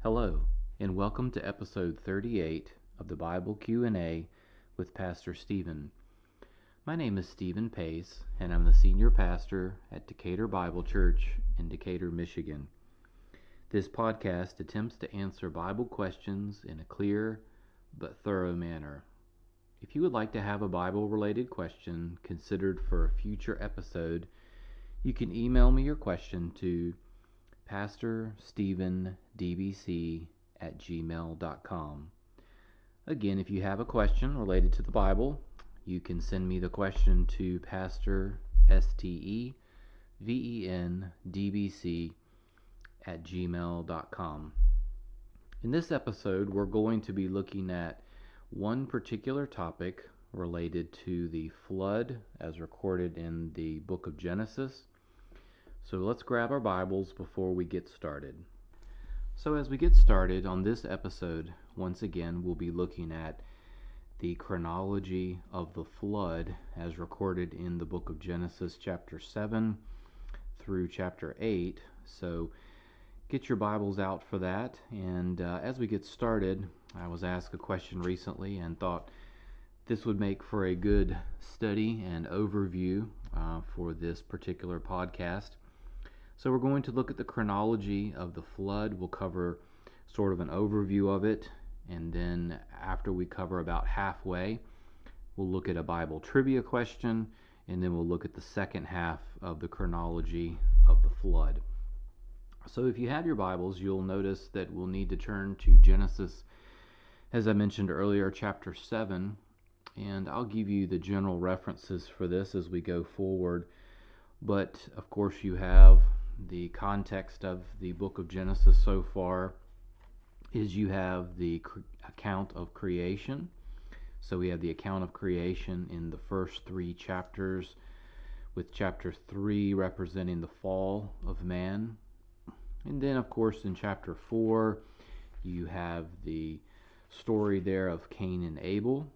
Hello, and welcome to episode 38 of the Bible Q&A with Pastor Stephen. My name is Stephen Pace, and I'm the senior pastor at Decatur Bible Church in Decatur, Michigan. This podcast attempts to answer Bible questions in a clear but thorough manner. If you would like to have a Bible-related question considered for a future episode, you can email me your question to pastorstephendbc@gmail.com. Again, if you have a question related to the Bible, you can send me the question to pastorstephendbc@gmail.com. In this episode, we're going to be looking at one particular topic related to the flood as recorded in the book of Genesis. So let's grab our Bibles before we get started. So as we get started on this episode, once again, we'll be looking at the chronology of the flood as recorded in the book of Genesis chapter 7 through chapter 8. So get your Bibles out for that. And as we get started, I was asked a question recently and thought this would make for a good study and overview for this particular podcast. So we're going to look at the chronology of the flood. We'll cover sort of an overview of it, and then after we cover about halfway, we'll look at a Bible trivia question, and then we'll look at the second half of the chronology of the flood. So if you have your Bibles, you'll notice that we'll need to turn to Genesis, as I mentioned earlier, chapter 7, and I'll give you the general references for this as we go forward. But of course you have the context of the book of Genesis so far is you have the account of creation. So we have the account of creation in the first three chapters, with chapter 3 representing the fall of man. And then of course in chapter 4 you have the story there of Cain and Abel.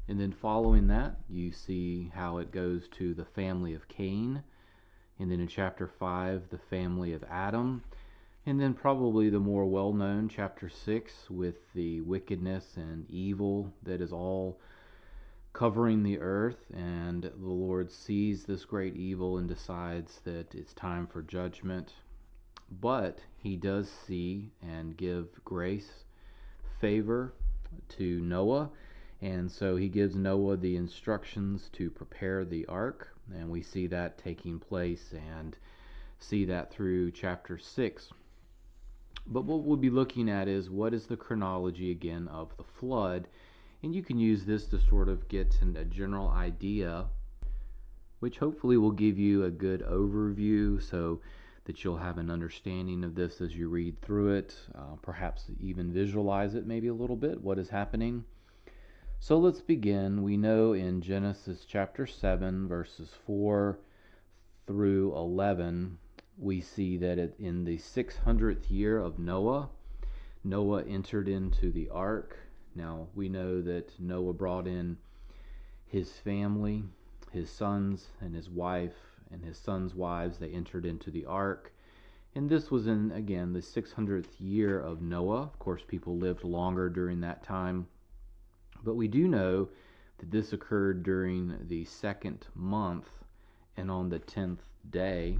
And then following that, you see how it goes to the family of Cain. And then in chapter 5, the family of Adam. And then probably the more well-known chapter 6 with the wickedness and evil that is all covering the earth. And the Lord sees this great evil and decides that it's time for judgment. But he does see and give grace, favor to Noah. And so he gives Noah the instructions to prepare the ark, and we see that taking place and see that through chapter 6. But what we'll be looking at is what is the chronology again of the flood, and you can use this to sort of get a general idea, which hopefully will give you a good overview so that you'll have an understanding of this as you read through it, perhaps even visualize it maybe a little bit, what is happening. So let's begin. We know in Genesis chapter 7, verses 4 through 11, we see that in the 600th year of Noah, Noah entered into the ark. Now, we know that Noah brought in his family, his sons and his wife, and his sons' wives. They entered into the ark. And this was in, again, the 600th year of Noah. Of course, people lived longer during that time. But we do know that this occurred during the second month and on the 10th day.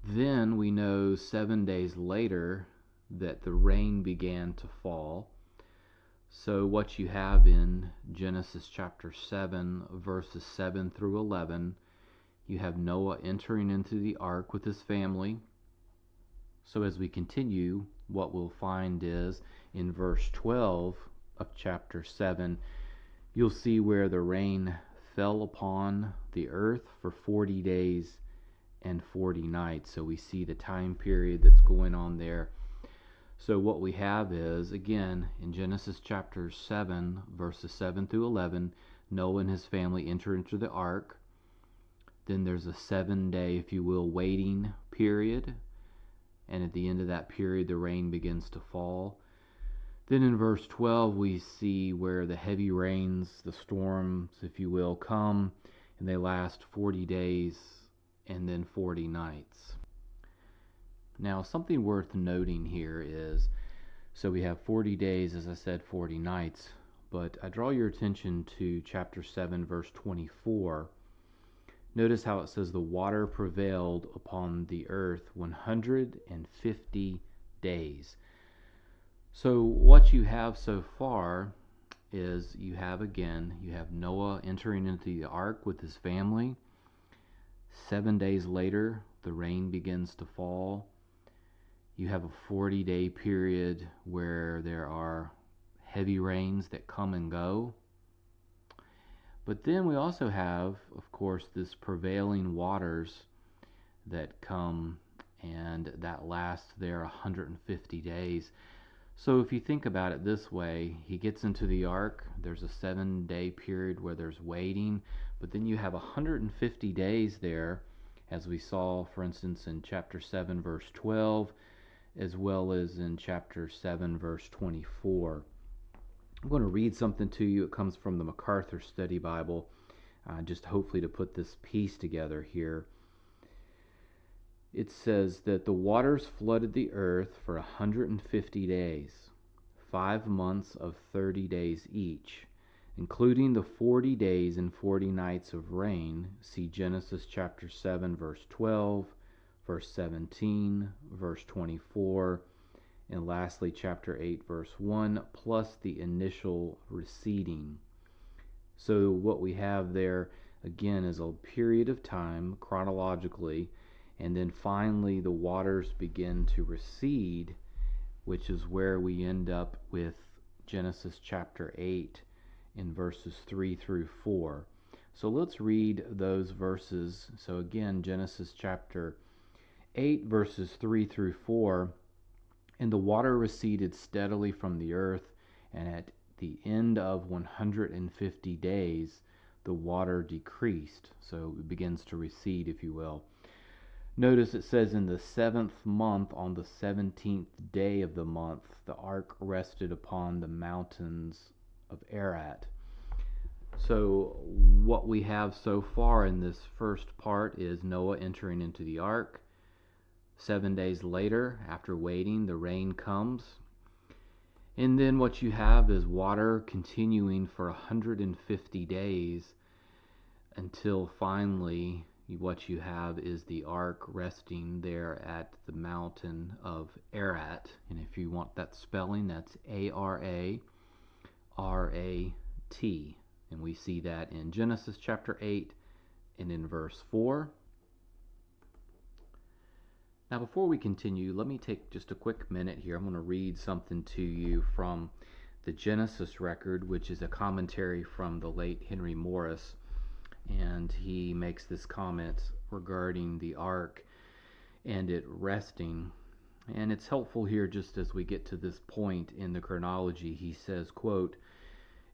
Then we know 7 days later that the rain began to fall. So what you have in Genesis chapter 7, verses 7 through 11, you have Noah entering into the ark with his family. So as we continue, what we'll find is in verse 12 of chapter 7, you'll see where the rain fell upon the earth for 40 days and 40 nights. So we see the time period that's going on there. So what we have is, again, in Genesis chapter 7, verses 7 through 11, Noah and his family enter into the ark. Then there's a 7-day, if you will, waiting period. And at the end of that period, the rain begins to fall. Then in verse 12, we see where the heavy rains, the storms, if you will, come, and they last 40 days and then 40 nights. Now, something worth noting here is, so we have 40 days, as I said, 40 nights, but I draw your attention to chapter 7, verse 24. Notice how it says the water prevailed upon the earth 150 days. So what you have so far is you have Noah entering into the ark with his family. 7 days later, the rain begins to fall. You have a 40-day period where there are heavy rains that come and go. But then we also have, of course, this prevailing waters that come, and that lasts there 150 days. So if you think about it this way, he gets into the ark, there's a 7-day period where there's waiting, but then you have 150 days there, as we saw, for instance, in chapter 7, verse 12, as well as in chapter 7, verse 24. I'm going to read something to you. It comes from the MacArthur Study Bible, just hopefully to put this piece together here. It says that the waters flooded the earth for 150 days, 5 months of 30 days each, including the 40 days and 40 nights of rain. See Genesis chapter 7, verse 12, verse 17, verse 24, and lastly chapter 8, verse 1, plus the initial receding. So what we have there, again, is a period of time, chronologically, and then finally the waters begin to recede, which is where we end up with Genesis chapter 8 in verses 3 through 4. So let's read those verses. So again, Genesis chapter 8, verses 3 through 4. And the water receded steadily from the earth, and at the end of 150 days, the water decreased. So it begins to recede, if you will. Notice it says in the 7th month, on the 17th day of the month, the ark rested upon the mountains of Ararat. So what we have so far in this first part is Noah entering into the ark. 7 days later, after waiting, the rain comes. And then what you have is water continuing for 150 days until finally what you have is the ark resting there at the mountain of Ararat. And if you want that spelling, that's Ararat. And we see that in Genesis chapter 8 and in verse 4. Now before we continue, let me take just a quick minute here. I'm going to read something to you from the Genesis record, which is a commentary from the late Henry Morris. And he makes this comment regarding the ark and it resting. And it's helpful here just as we get to this point in the chronology. He says, quote,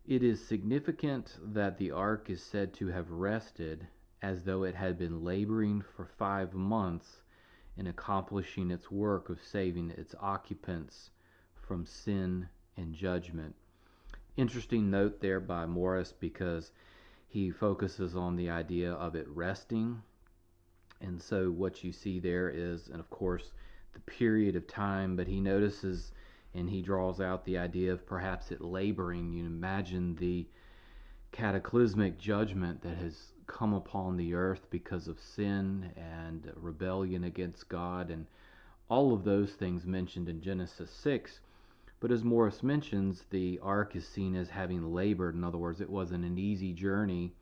"It is significant that the ark is said to have rested as though it had been laboring for 5 months in accomplishing its work of saving its occupants from sin and judgment." Interesting note there by Morris, because he focuses on the idea of it resting. And so what you see there is, and of course, the period of time, but he notices and he draws out the idea of perhaps it laboring. You imagine the cataclysmic judgment that has come upon the earth because of sin and rebellion against God and all of those things mentioned in Genesis 6. But as Morris mentions, the ark is seen as having labored. In other words, it wasn't an easy journey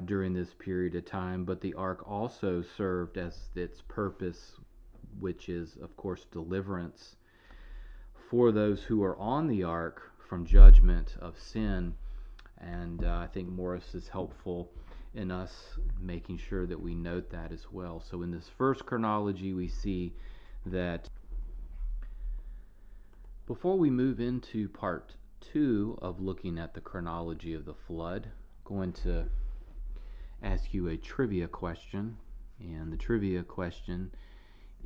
during this period of time, but the ark also served as its purpose, which is, of course, deliverance for those who are on the ark from judgment of sin. And I think Morris is helpful in us making sure that we note that as well. So in this first chronology, we see that before we move into part 2 of looking at the chronology of the flood, I'm going to ask you a trivia question. And the trivia question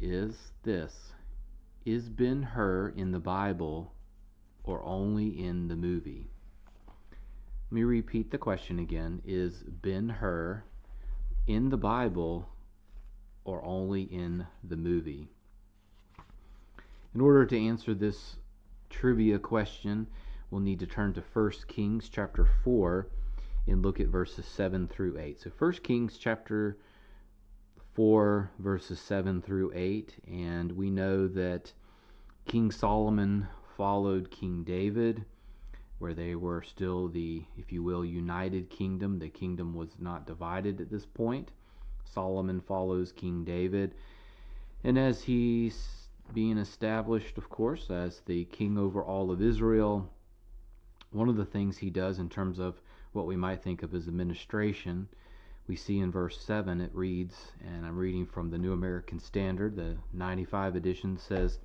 is this: is Ben Hur in the Bible or only in the movie? Let me repeat the question again. Is Ben Hur in the Bible or only in the movie? In order to answer this trivia question, we'll need to turn to 1 Kings chapter 4 and look at verses 7 through 8. So 1 Kings chapter 4 verses 7 through 8, and we know that King Solomon followed King David, where they were still the, if you will, united kingdom. The kingdom was not divided at this point. Solomon follows King David, and as he's being established, of course, as the king over all of Israel, one of the things he does in terms of what we might think of as administration, we see in verse 7, it reads, and I'm reading from the New American Standard, the 95 edition says,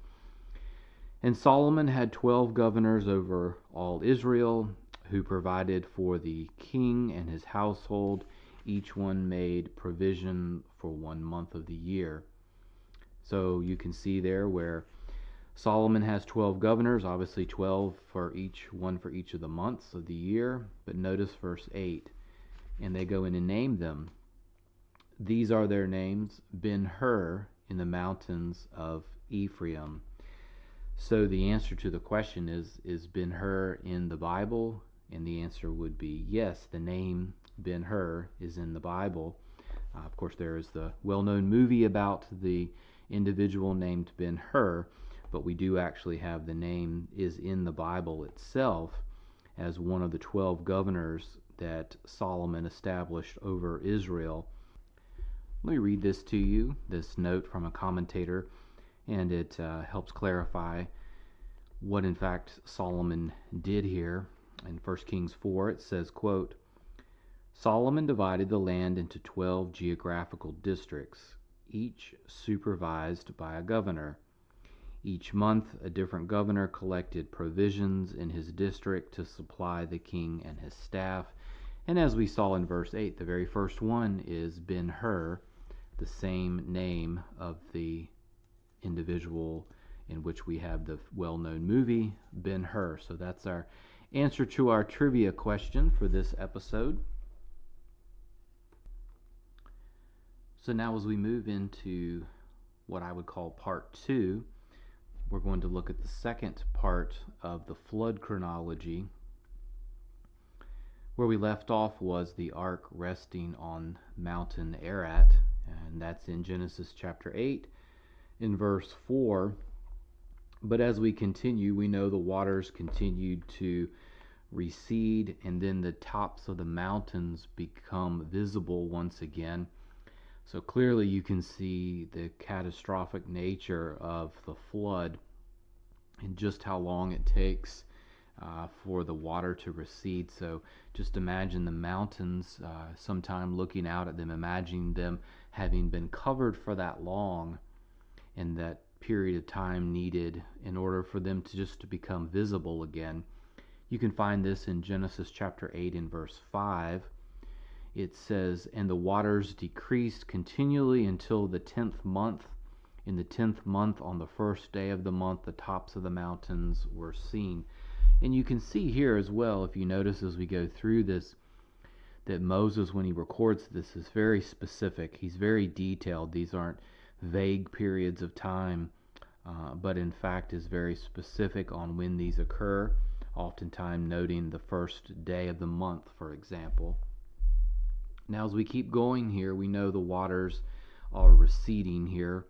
"And Solomon had 12 governors over all Israel, who provided for the king and his household. Each one made provision for 1 month of the year." So you can see there where Solomon has 12 governors, obviously 12 for each one for each of the months of the year. But notice verse 8, and they go in and name them. These are their names: Ben Hur in the mountains of Ephraim. So the answer to the question is Ben Hur in the Bible? And the answer would be yes, the name Ben Hur is in the Bible. Of course, there is the well-known movie about the individual named Ben Hur, but we do actually have the name is in the Bible itself as one of the 12 governors that Solomon established over Israel. Let me read this to you, this note from a commentator, and it helps clarify what in fact Solomon did here. In 1 Kings 4 it says, quote, "Solomon divided the land into 12 geographical districts, each supervised by a governor. Each month a different governor collected provisions in his district to supply the king and his staff." And as we saw in verse 8, the very first one is Ben Hur, the same name of the individual in which we have the well-known movie Ben Hur. So that's our answer to our trivia question for this episode. So now as we move into what I would call part 2, we're going to look at the second part of the flood chronology. Where we left off was the ark resting on Mountain Ararat, and that's in Genesis chapter 8 in verse 4. But as we continue, we know the waters continued to recede, and then the tops of the mountains become visible once again. So clearly you can see the catastrophic nature of the flood and just how long it takes for the water to recede. So just imagine the mountains, sometime looking out at them, imagining them having been covered for that long, and that period of time needed in order for them to become visible again. You can find this in Genesis chapter 8 in verse 5. It says, "And the waters decreased continually until the 10th month. In the 10th month, on the first day of the month, the tops of the mountains were seen." And you can see here as well, if you notice as we go through this, that Moses, when he records this, is very specific. He's very detailed. These aren't vague periods of time, but in fact is very specific on when these occur, oftentimes noting the first day of the month, for example. Now as we keep going here, we know the waters are receding here.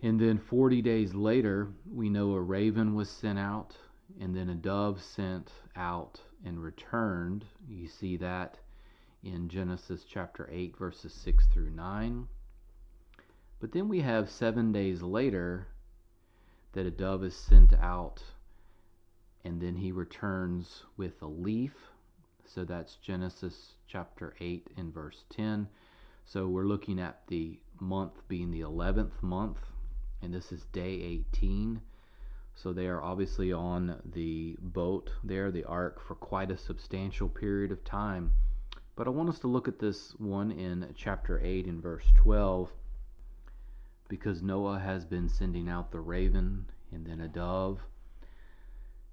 And then 40 days later, we know a raven was sent out, and then a dove sent out and returned. You see that in Genesis chapter 8, verses 6 through 9. But then we have 7 days later that a dove is sent out, and then he returns with a leaf. So that's Genesis chapter 8 and verse 10. So we're looking at the month being the 11th month, and this is day 18. So they are obviously on the boat there, the ark, for quite a substantial period of time. But I want us to look at this one in chapter 8 and verse 12, because Noah has been sending out the raven and then a dove.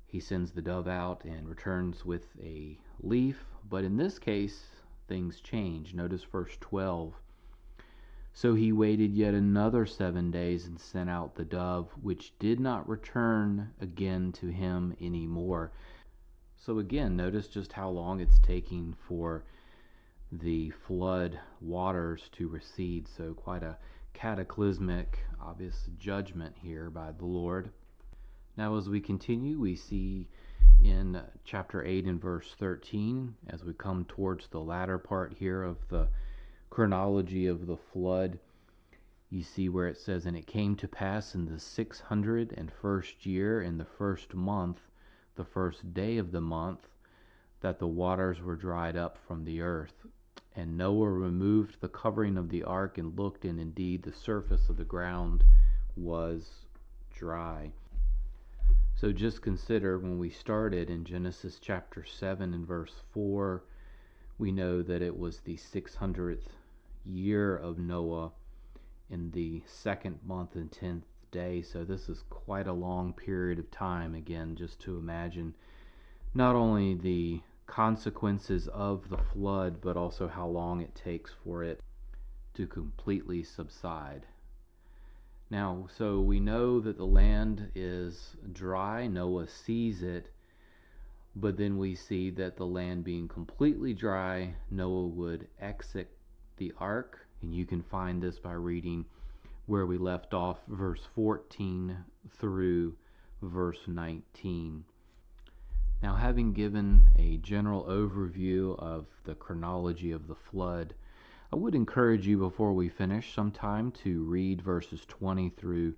He sends the dove out and returns with a leaf, but in this case things change. Notice verse 12. So he waited yet another 7 days and sent out the dove, which did not return again to him any more. So again, notice just how long it's taking for the flood waters to recede. So quite a cataclysmic, obvious judgment here by the Lord. Now as we continue, we see in chapter 8 and verse 13, as we come towards the latter part here of the chronology of the flood, you see where it says, "And it came to pass in the 601st year, in the first month, the first day of the month, that the waters were dried up from the earth. And Noah removed the covering of the ark and looked, and indeed the surface of the ground was dry." So just consider, when we started in Genesis chapter 7 and verse 4, we know that it was the 600th year of Noah in the second month and 10th day. So this is quite a long period of time. Again, just to imagine not only the consequences of the flood, but also how long it takes for it to completely subside. Now, so we know that the land is dry. Noah sees it. But then we see that the land being completely dry, Noah would exit the ark. And you can find this by reading where we left off, verse 14 through verse 19. Now, having given a general overview of the chronology of the flood, I would encourage you, before we finish, sometime to read verses 20 through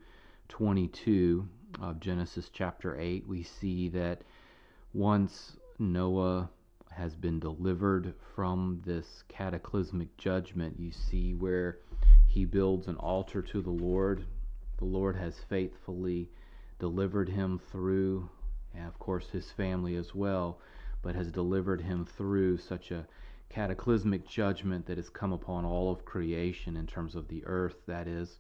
22 of Genesis chapter 8. We see that once Noah has been delivered from this cataclysmic judgment, you see where he builds an altar to the Lord. The Lord has faithfully delivered him through, and of course his family as well, but has delivered him through such a cataclysmic judgment that has come upon all of creation, in terms of the earth, that is.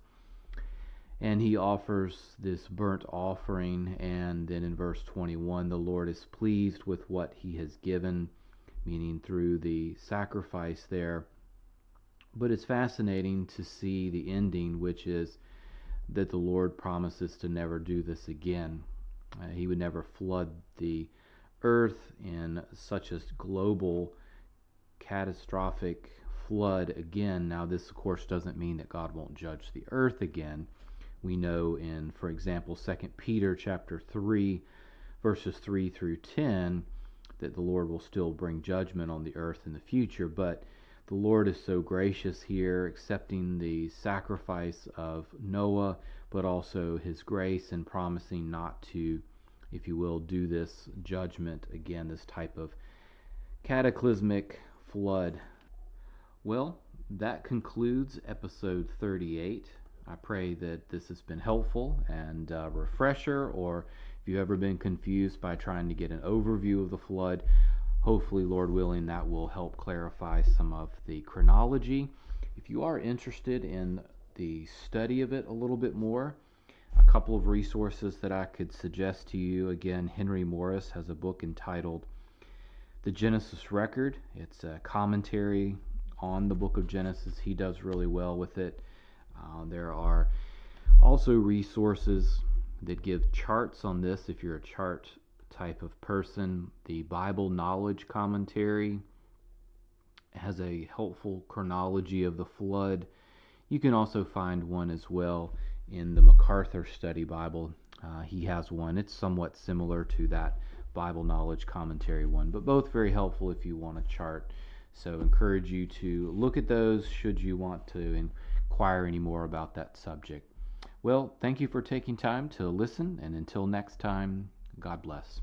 And he offers this burnt offering, and then in verse 21, the Lord is pleased with what he has given, meaning through the sacrifice there. But it's fascinating to see the ending, which is that the Lord promises to never do this again. He would never flood the earth in such a global, catastrophic flood again. Now, this, of course, doesn't mean that God won't judge the earth again. We know in, for example, 2 Peter chapter 3, verses 3 through 10, that the Lord will still bring judgment on the earth in the future. But the Lord is so gracious here, accepting the sacrifice of Noah, but also his grace in promising not to, if you will, do this judgment again, this type of cataclysmic flood. Well, that concludes episode 38. I pray that this has been helpful and a refresher, or if you've ever been confused by trying to get an overview of the flood, hopefully, Lord willing, that will help clarify some of the chronology. If you are interested in the study of it a little bit more, a couple of resources that I could suggest to you. Again, Henry Morris has a book entitled The Genesis Record. It's a commentary on the book of Genesis. He does really well with it. There are also resources that give charts on this if you're a chart type of person. The Bible Knowledge Commentary has a helpful chronology of the flood. You can also find one as well in the MacArthur Study Bible. He has one. It's somewhat similar to that Bible Knowledge Commentary one, but both very helpful if you want a chart. So encourage you to look at those should you want to inquire any more about that subject. Well, thank you for taking time to listen, and until next time, God bless.